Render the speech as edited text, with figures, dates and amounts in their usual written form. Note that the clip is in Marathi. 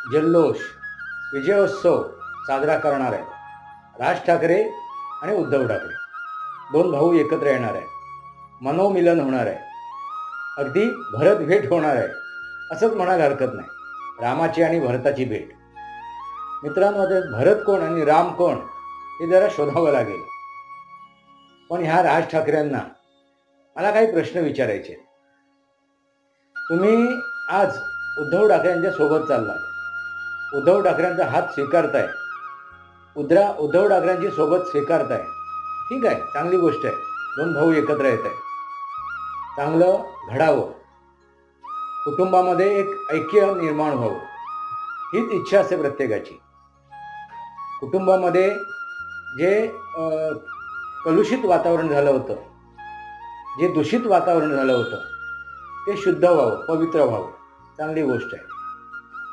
जल्लोष, विजयोत्सव साजरा करणार आहे। राज ठाकरे आणि उद्धव ठाकरे दोन भाऊ एकत्र येणार आहे, मनोमिलन होणार आहे, अगदी भरत भेट होणार आहे असंच म्हणायला हरकत नाही। रामाची आणि भरताची भेट। मित्रांनो, आता भरत कोण आणि राम कोण हे जरा शोधावं लागेल। पण ह्या राज ठाकरेंना मला काही प्रश्न विचारायचे। तुम्ही आज उद्धव ठाकरेंच्या सोबत चाललाय, उद्धव ठाकरेंचा हात स्वीकारताय, उद्धव ठाकरेंची सोबत स्वीकारताय, ठीक आहे, चांगली गोष्ट आहे। दोन भाऊ एकत्र येत आहेत, चांगलं घडावं, कुटुंबामध्ये एक ऐक्य निर्माण व्हावं हीच इच्छा असते प्रत्येकाची। कुटुंबामध्ये जे कलुषित वातावरण झालं होतं, जे दूषित वातावरण झालं होतं ते शुद्ध व्हावं, पवित्र व्हावं, चांगली गोष्ट आहे।